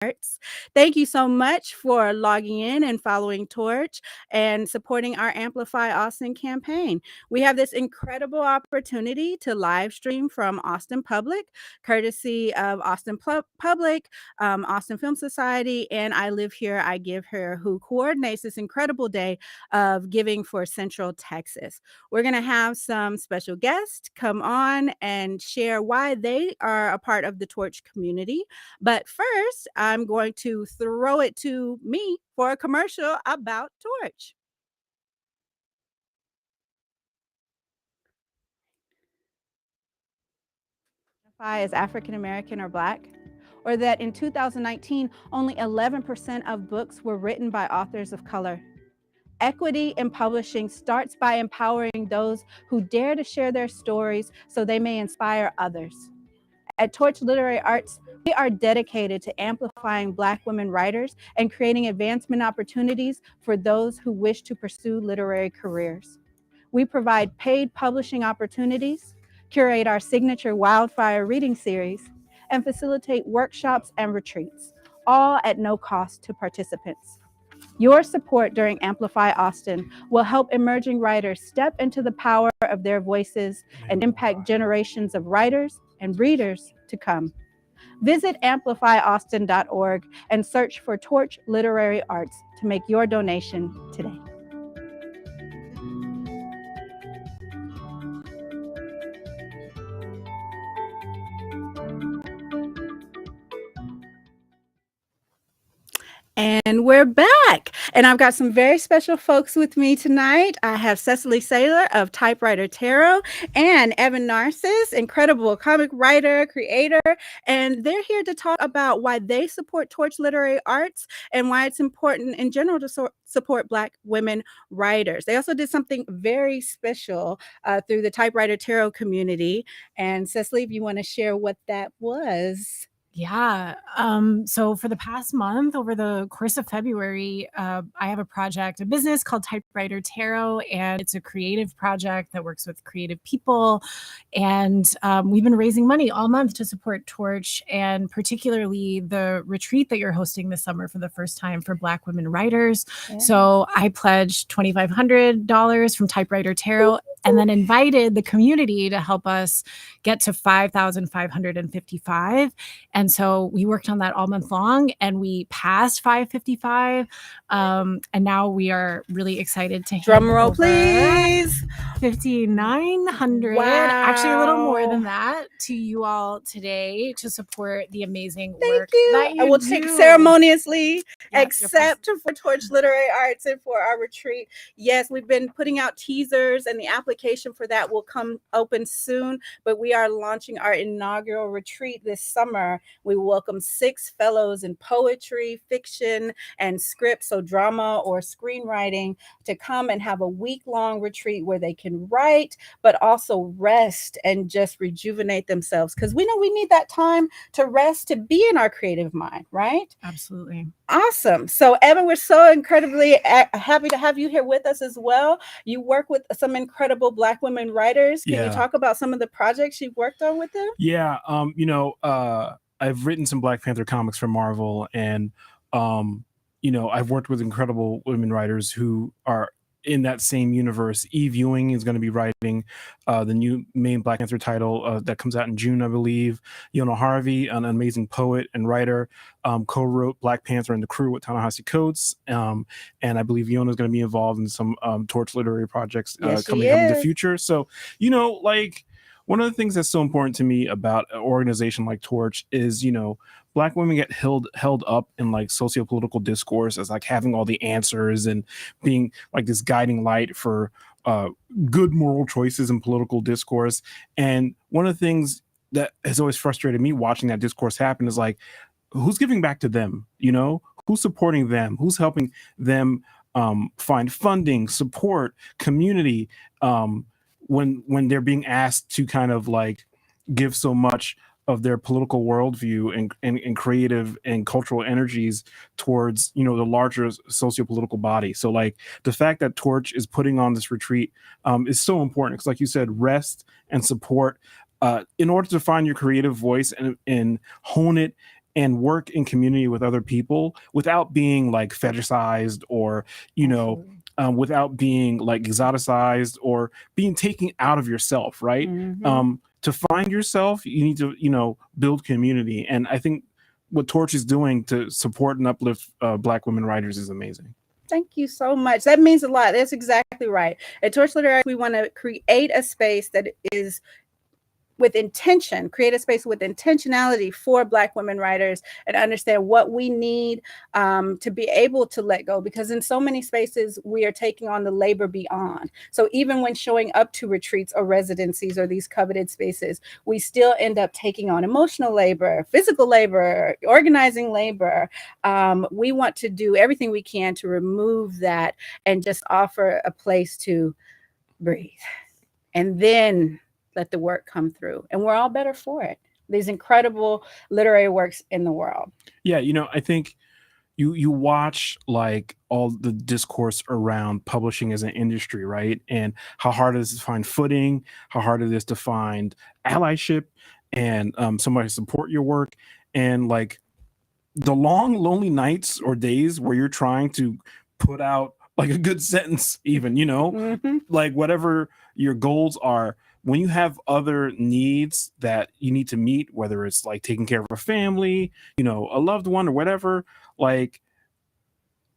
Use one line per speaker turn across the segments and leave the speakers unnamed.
Arts. Thank you so much for logging in and following Torch and supporting our Amplify Austin campaign. We have this incredible opportunity to live stream from Austin Public, courtesy of Austin Public, Austin Film Society, and I Live Here, I Give Here, who coordinates this incredible day of giving for Central Texas. We're going to have some special guests come on and share why they are a part of the Torch community. But first, I'm going to throw it to me for a commercial about Torch. As African American or Black, or that in 2019, only 11% of books were written by authors of color. Equity in publishing starts by empowering those who dare to share their stories so they may inspire others. At Torch Literary Arts, we are dedicated to amplifying Black women writers and creating advancement opportunities for those who wish to pursue literary careers. We provide paid publishing opportunities, curate our signature Wildfire reading series, and facilitate workshops and retreats, all at no cost to participants. Your support during Amplify Austin will help emerging writers step into the power of their voices and impact generations of writers and readers to come. Visit amplifyaustin.org and search for Torch Literary Arts to make your donation today. And we're back. And I've got some very special folks with me tonight. I have Cecily Saylor of Typewriter Tarot and Evan Narcissus, incredible comic writer, creator. And they're here to talk about why they support Torch Literary Arts and why it's important in general to support Black women writers. They also did something very special through the Typewriter Tarot community. And Cecily, if you want to share what that was.
Yeah. So for the past month, over the course of February, I have a business called Typewriter Tarot, and it's a creative project that works with creative people. And we've been raising money all month to support Torch, and particularly the retreat that you're hosting this summer for the first time for Black women writers. Yeah. So I pledged $2,500 from Typewriter Tarot, and then invited the community to help us get to $5,555. And so we worked on that all month long, and we passed 555. And now we are really excited to
drum roll, please.
5,900. Wow. Actually, a little more than that to you all today to support the amazing work that you
I will
do.
take ceremoniously accept for Torch Literary Arts and for our retreat. Yes, we've been putting out teasers, and the application for that will come open soon. But we are launching our inaugural retreat this summer. We welcome 6 fellows in poetry, fiction, and script, so drama or screenwriting, to come and have a week-long retreat where they can write, but also rest and just rejuvenate themselves. Because we know we need that time to rest, to be in our creative mind, right?
Absolutely.
Awesome. So, Evan, we're so incredibly happy to have you here with us as well. You work with some incredible Black women writers. Can you talk about some of the projects you've worked on with them?
Yeah. I've written some Black Panther comics for Marvel, and I've worked with incredible women writers who are in that same universe. Eve Ewing is going to be writing the new main Black Panther title that comes out in June, I believe. Yona Harvey, an amazing poet and writer, co-wrote Black Panther and the Crew with Ta-Nehisi Coates, and I believe Yona is going to be involved in some Torch literary projects coming up in the future. So, one of the things that's so important to me about an organization like Torch is, Black women get held up in like socio-political discourse as like having all the answers and being like this guiding light for good moral choices in political discourse. And one of the things that has always frustrated me watching that discourse happen is like, who's giving back to them? Who's supporting them? Who's helping them find funding, support, community, when they're being asked to kind of like give so much of their political worldview and creative and cultural energies towards, the larger socio-political body. So like the fact that Torch is putting on this retreat is so important, because like you said, rest and support in order to find your creative voice and hone it and work in community with other people without being like fetishized or, without being like exoticized or being taken out of yourself, right? To find yourself, you need to, build community. And I think what Torch is doing to support and uplift Black women writers is amazing.
Thank you so much. That means a lot. That's exactly right. At Torch Literary, we want to create a space that is with intention, create a space with intentionality for Black women writers and understand what we need to be able to let go. Because in so many spaces, we are taking on the labor beyond. So even when showing up to retreats or residencies or these coveted spaces, we still end up taking on emotional labor, physical labor, organizing labor. We want to do everything we can to remove that and just offer a place to breathe. And then let the work come through, and we're all better for it. These incredible literary works in the world.
Yeah, I think you watch like all the discourse around publishing as an industry, right? And how hard it is to find footing, how hard it is to find allyship and somebody to support your work, and like the long, lonely nights or days where you're trying to put out like a good sentence, even, like whatever your goals are. When you have other needs that you need to meet, whether it's like taking care of a family, a loved one or whatever, like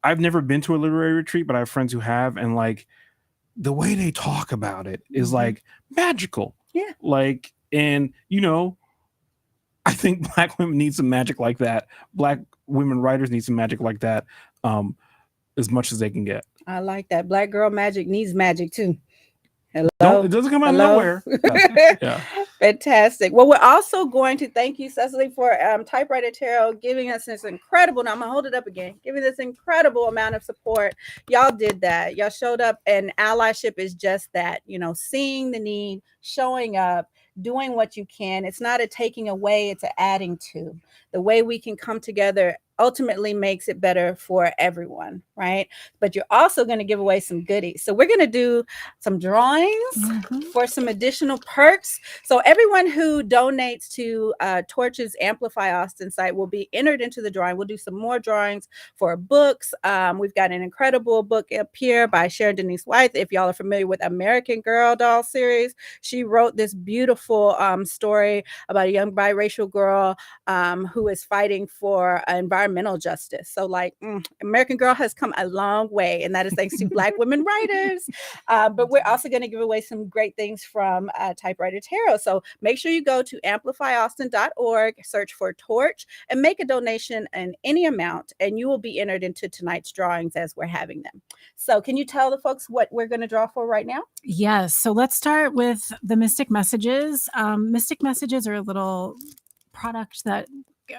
I've never been to a literary retreat, but I have friends who have, and like the way they talk about it is like magical.
Yeah.
Like, and I think Black women need some magic like that. Black women writers need some magic like that as much as they can get.
I like that. Black girl magic needs magic too. Hello.
No, it doesn't come out of nowhere. Yeah.
Fantastic. Well, we're also going to thank you, Cecily, for Typewriter Tarot giving us this incredible, now I'm going to hold it up again, giving this incredible amount of support. Y'all did that. Y'all showed up, and allyship is just that, seeing the need, showing up, doing what you can. It's not a taking away, it's a adding to. The way we can come together ultimately makes it better for everyone, right? But you're also going to give away some goodies. So we're going to do some drawings for some additional perks. So everyone who donates to Torch's Amplify Austin site will be entered into the drawing. We'll do some more drawings for books. We've got an incredible book up here by Sharon Denise White. If y'all are familiar with American Girl doll series, she wrote this beautiful story about a young biracial girl who is fighting for environmental justice. So like American Girl has come a long way, and that is thanks to Black women writers. But we're also going to give away some great things from Typewriter Tarot. So make sure you go to amplifyaustin.org, search for Torch, and make a donation in any amount, and you will be entered into tonight's drawings as we're having them. So can you tell the folks what we're going to draw for right now?
Yes. So let's start with the Mystic Messages. Mystic Messages are a little product that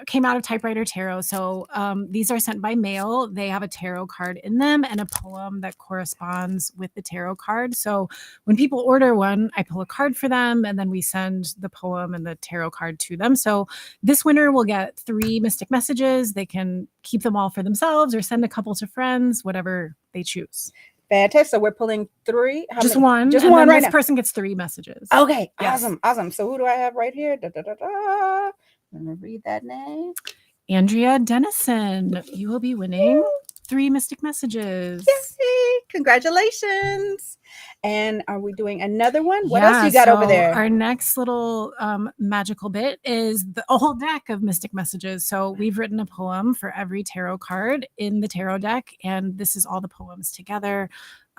came out of Typewriter Tarot. So these are sent by mail. They have a tarot card in them and a poem that corresponds with the tarot card. So when people order one, I pull a card for them, and then we send the poem and the tarot card to them. So this winner will get 3 Mystic Messages. They can keep them all for themselves or send a couple to friends, whatever they choose.
Fantastic. So we're pulling 3.
Just one.
Just one right now.
This person gets 3 messages.
Okay.
Yes.
Awesome. So who do I have right here? I'm going to read that name.
Andrea Dennison. You will be winning 3 Mystic Messages.
Yay! Congratulations. And are we doing another one? What else you got over there?
Our next little magical bit is a whole deck of Mystic Messages. So we've written a poem for every tarot card in the tarot deck, and this is all the poems together.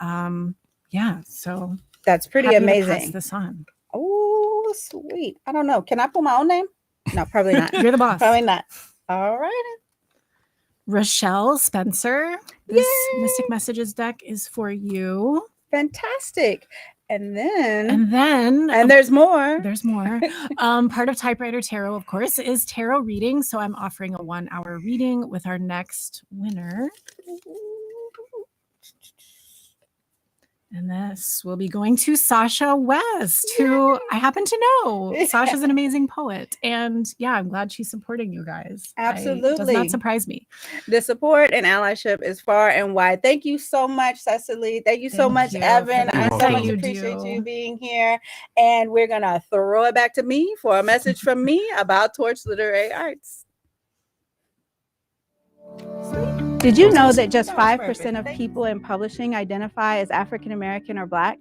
So
that's pretty amazing.
To pass this on.
Oh, sweet. I don't know. Can I pull my own name? No, probably not.
You're the boss.
Probably not. All right. Rochelle
Spencer. This Mystic Messages deck is for you.
Fantastic. And then
there's more. Part of Typewriter Tarot, of course, is tarot reading. So I'm offering a 1-hour reading with our next winner. And this will be going to Sasha West, who I happen to know. Sasha's an amazing poet. And I'm glad she's supporting you guys.
Absolutely.
It does not surprise me.
The support and allyship is far and wide. Thank you so much, Cecily. Thank you so much, Evan. I so much appreciate you being here. And we're going to throw it back to me for a message from me about Torch Literary Arts. Did you know that just 5% of people in publishing identify as African American or Black?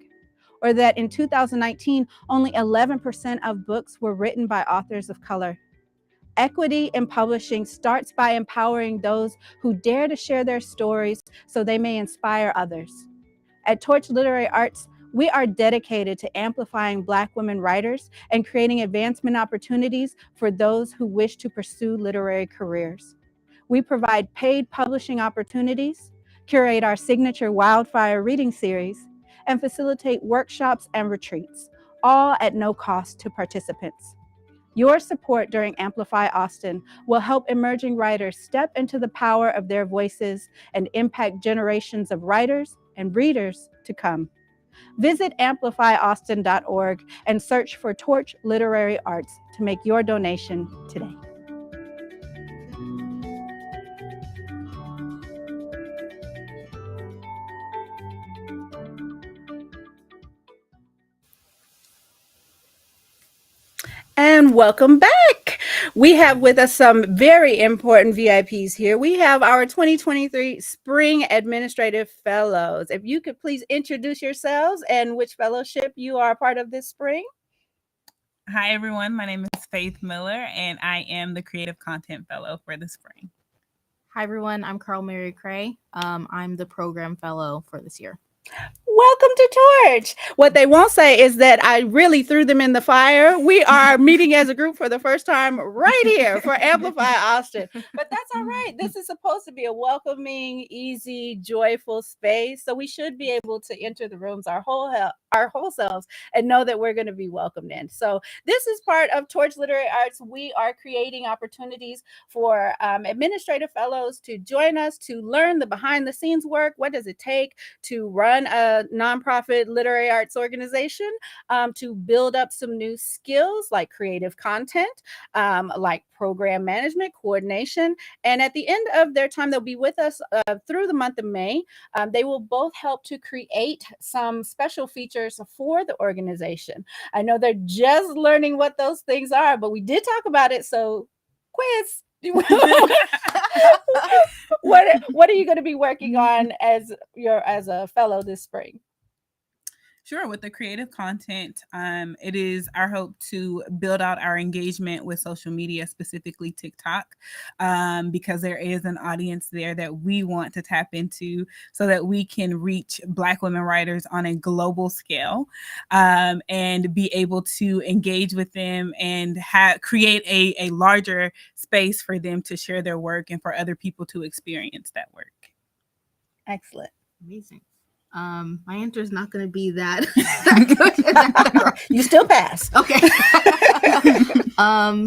Or that in 2019, only 11% of books were written by authors of color? Equity in publishing starts by empowering those who dare to share their stories so they may inspire others. At Torch Literary Arts, we are dedicated to amplifying Black women writers and creating advancement opportunities for those who wish to pursue literary careers. We provide paid publishing opportunities, curate our signature Wildfire reading series, and facilitate workshops and retreats, all at no cost to participants. Your support during Amplify Austin will help emerging writers step into the power of their voices and impact generations of writers and readers to come. Visit amplifyaustin.org and search for Torch Literary Arts to make your donation today. And welcome back. We have with us some very important VIPs here. We have our 2023 Spring Administrative Fellows. If you could please introduce yourselves and which fellowship you are a part of this spring.
Hi, everyone. My name is Faith Miller, and I am the Creative Content Fellow for the spring.
Hi, everyone. I'm Carl Mary Cray. I'm the Program Fellow for this year.
Welcome to Torch. What they won't say is that I really threw them in the fire. We are meeting as a group for the first time right here for Amplify Austin. But that's all right. This is supposed to be a welcoming, easy, joyful space. So we should be able to enter the rooms our whole selves and know that we're going to be welcomed in. So this is part of Torch Literary Arts. We are creating opportunities for administrative fellows to join us to learn the behind the scenes work. What does it take to run a nonprofit literary arts organization, to build up some new skills like creative content, like program management, coordination. And at the end of their time, they'll be with us through the month of May. They will both help to create some special features for the organization. I know they're just learning what those things are, but we did talk about it. So quiz. What are you going to be working on as a fellow this spring?
Sure. With the creative content, it is our hope to build out our engagement with social media, specifically TikTok, because there is an audience there that we want to tap into so that we can reach Black women writers on a global scale, and be able to engage with them and create a larger space for them to share their work and for other people to experience that work.
Excellent.
Amazing. My answer is not going to be that.
You still pass.
Okay.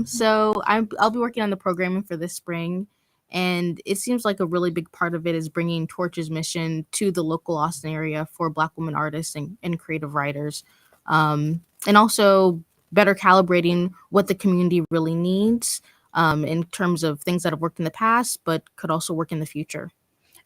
So I'll be working on the programming for this spring, and it seems like a really big part of it is bringing Torch's mission to the local Austin area for Black women artists and creative writers, and also better calibrating what the community really needs in terms of things that have worked in the past, but could also work in the future.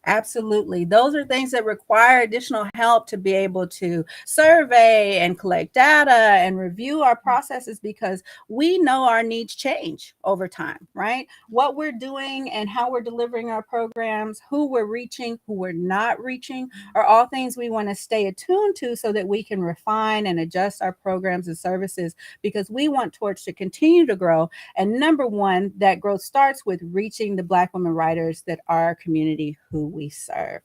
Absolutely. Those are things that require additional help to be able to survey and collect data and review our processes, because we know our needs change over time, right? What we're doing and how we're delivering our programs, who we're reaching, who we're not reaching, are all things we want to stay attuned to so that we can refine and adjust our programs and services, because we want Torch to continue to grow. And number one, that growth starts with reaching the Black women writers that are our community who we serve.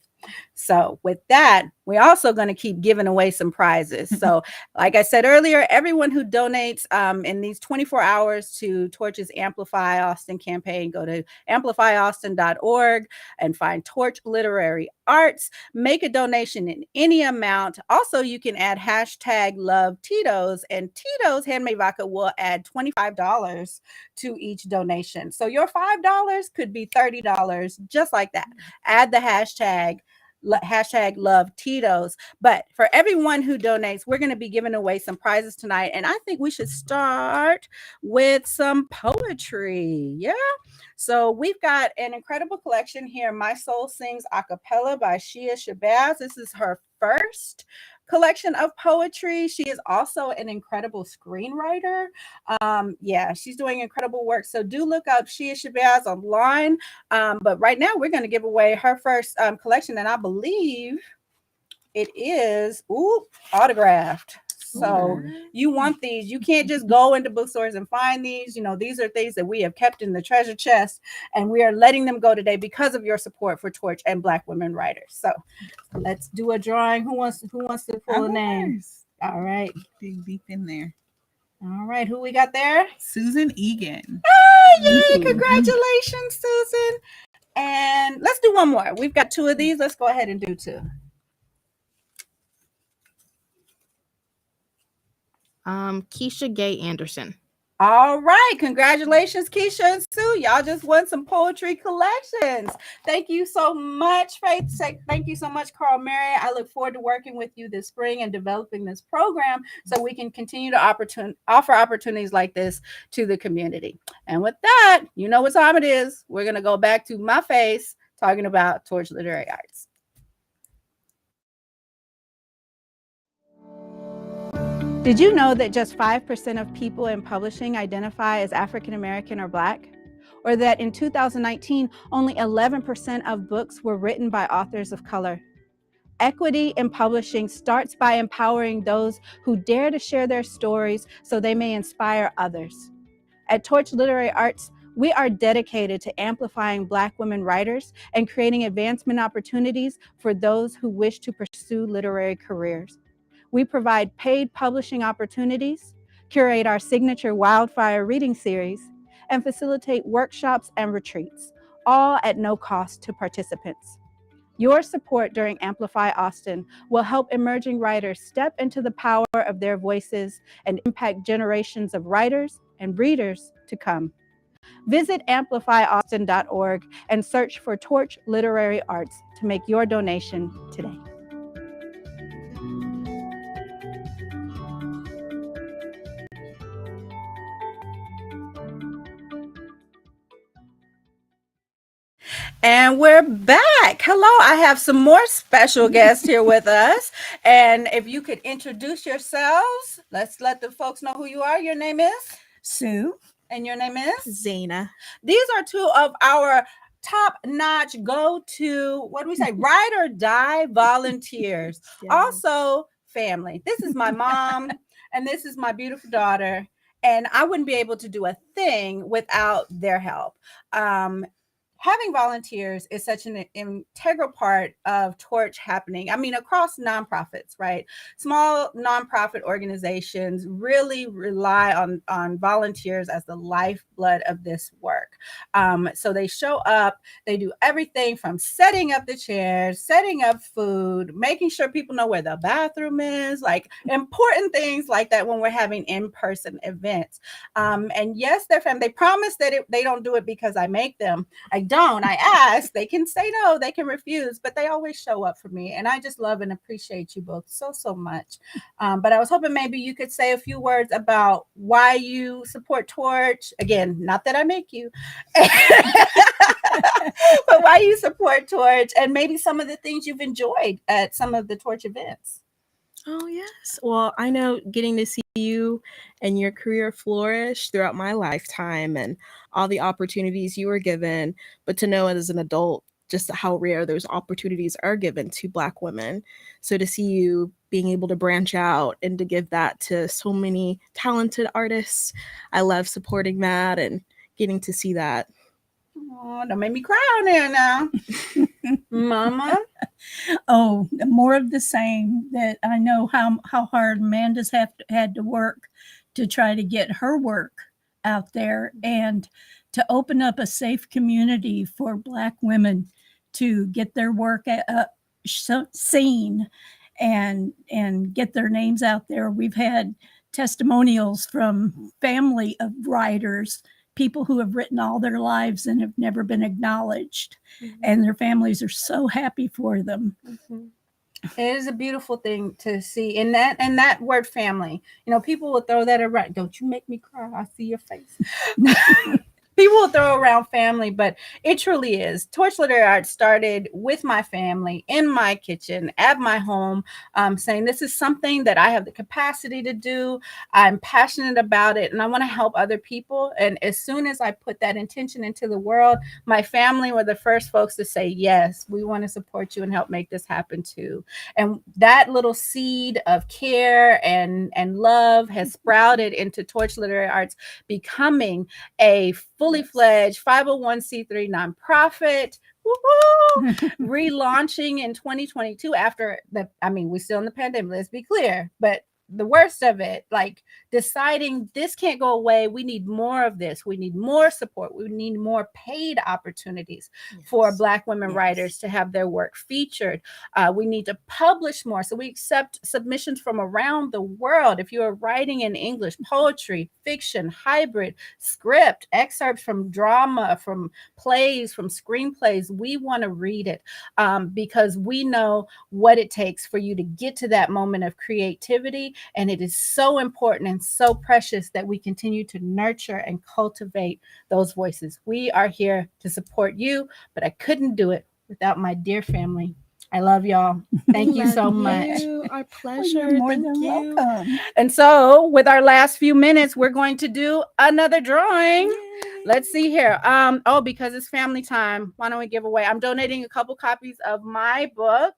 So with that, we're also going to keep giving away some prizes. So like I said earlier, everyone who donates in these 24 hours to Torch's Amplify Austin campaign, go to amplifyaustin.org and find Torch Literary Arts. Make a donation in any amount. Also, you can add hashtag love Tito's, and Tito's Handmade Vodka will add $25 to each donation. So your $5 could be $30 just like that. Add the hashtag love Tito's. But for everyone who donates, we're going to be giving away some prizes tonight, and I think we should start with some poetry. Yeah, so we've got an incredible collection here. My Soul Sings a cappella by Shia Shabazz. This is her first collection of poetry. She is also an incredible screenwriter. Yeah, she's doing incredible work. So do look up She is Shabazz online. But right now we're going to give away her first collection, and I believe it is autographed. So you want these. You can't just go into bookstores and find these. You know, these are things that we have kept in the treasure chest, and we are letting them go today because of your support for Torch and Black women writers. So let's do a drawing. Who wants to pull a name? All right.
Dig deep in there.
All right. Who we got there?
Susan Egan.
Hey, yay. Congratulations, Susan. And let's do one more. We've got 2 of these. Let's go ahead and do 2.
Keisha Gay Anderson.
All right. Congratulations, Keisha and Sue. Y'all just won some poetry collections. Thank you so much, Faith. Thank you so much, Carl Mary. I look forward to working with you this spring and developing this program so we can continue to offer opportunities like this to the community. And with that, you know what time it is. We're going to go back to my face talking about Torch Literary Arts. Did you know that just 5% of people in publishing identify as African American or Black? Or that in 2019, only 11% of books were written by authors of color? Equity in publishing starts by empowering those who dare to share their stories so they may inspire others. At Torch Literary Arts, we are dedicated to amplifying Black women writers and creating advancement opportunities for those who wish to pursue literary careers. We provide paid publishing opportunities, curate our signature Wildfire reading series, and facilitate workshops and retreats, all at no cost to participants. Your support during Amplify Austin will help emerging writers step into the power of their voices and impact generations of writers and readers to come. Visit amplifyaustin.org and search for Torch Literary Arts to make your donation today. And we're back. Hello, I have some more special guests here with us. And if you could introduce yourselves, let's let the folks know who you are. Your name is?
Sue.
And your name is?
Zaina.
These are 2 of our top-notch go-to, what do we say, ride or die volunteers.
Yes.
Also, family. This is my mom, and this is my beautiful daughter. And I wouldn't be able to do a thing without their help. Having volunteers is such an integral part of Torch happening. I mean, across nonprofits, right? Small nonprofit organizations really rely on volunteers as the lifeblood of this work. So they show up, they do everything from setting up the chairs, setting up food, making sure people know where the bathroom is, like important things like that when we're having in-person events. And yes, their family, they promise that they don't do it because I make them. I ask, they can say no, they can refuse, but they always show up for me. And I just love and appreciate you both so much. But I was hoping maybe you could say a few words about why you support Torch. Again, not that I make you, but why you support Torch and maybe some of the things you've enjoyed at some of the Torch events.
Oh, yes. Well, I know getting to see you and your career flourish throughout my lifetime and all the opportunities you were given, but to know as an adult just how rare those opportunities are given to Black women. So to see you being able to branch out and to give that to so many talented artists, I love supporting that and getting to see that.
Oh, don't make me cry on there now. Mama.
Oh, more of the same. That I know how hard Amanda's had to work to try to get her work out there and to open up a safe community for Black women to get their work seen and get their names out there. We've had testimonials from family of writers, people who have written all their lives and have never been acknowledged, and their families are so happy for them.
It is a beautiful thing to see. And that word family, you know, people will throw that around. Don't you make me cry. I see your face. People will throw around family, but it truly is. Torch Literary Arts started with my family in my kitchen at my home, saying this is something that I have the capacity to do. I'm passionate about it and I want to help other people. And as soon as I put that intention into the world, my family were the first folks to say, yes, we want to support you and help make this happen too. And that little seed of care and love has sprouted into Torch Literary Arts becoming a fully fledged 501c3 nonprofit. Relaunching in 2022 after we're still in the pandemic, let's be clear, but the worst of it, like deciding this can't go away. We need more of this. We need more support. We need more paid opportunities for Black women writers to have their work featured. We need to publish more. So we accept submissions from around the world. If you are writing in English, poetry, fiction, hybrid, script, excerpts from drama, from plays, from screenplays, we want to read it because we know what it takes for you to get to that moment of creativity. And it is so important and so precious that we continue to nurture and cultivate those voices. We are here to support you, but I couldn't do it without my dear family. I love y'all. Thank you so much.
Our pleasure.
You're more
Thank
than
you.
welcome.
And so with our last few minutes, we're going to do another drawing. Let's see here. Because it's family time, why don't we give away? I'm donating a couple copies of my book.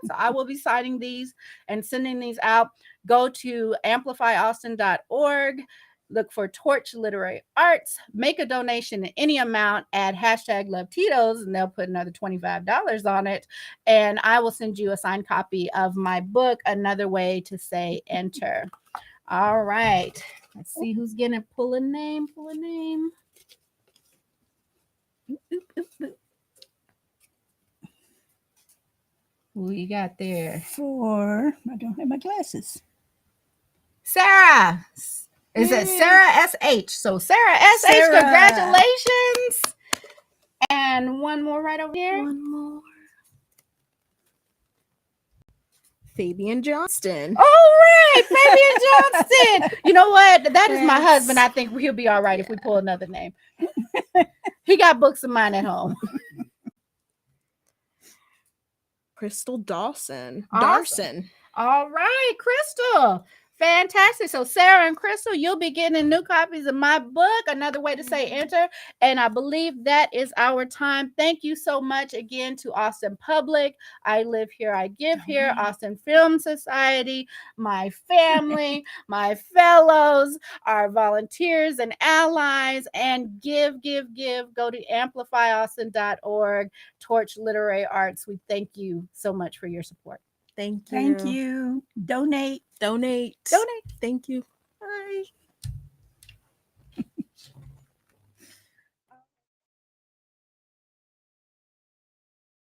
So I will be signing these and sending these out. Go to amplifyaustin.org. Look for Torch Literary Arts. Make a donation in any amount. Add hashtag Love Tito's, and they'll put another $25 on it. And I will send you a signed copy of my book, Another Way to Say Enter. All right. Let's see who's gonna pull a name. Who you got there?
I don't have my glasses.
Sarah. Is it Sarah SH? So Sarah SH,
Sarah.
congratulations. And one more right over here.
One more. Fabian Johnston.
All right, Fabian Johnston. You know what? That is my
Yes.
husband. I think he'll be all right if we pull another name. He got books of mine at home.
Crystal Dawson.
Awesome. All right, Crystal. Fantastic. So Sarah and Crystal, you'll be getting new copies of my book, Another Way to Say Enter. And I believe that is our time. Thank you so much again to Austin Public. I Live Here, I Give Here, Austin Film Society, my family, my fellows, our volunteers and allies, and give. Go to amplifyaustin.org, Torch Literary Arts. We thank you so much for your support.
Thank you.
Thank you. Donate.
Donate. Thank you. Bye.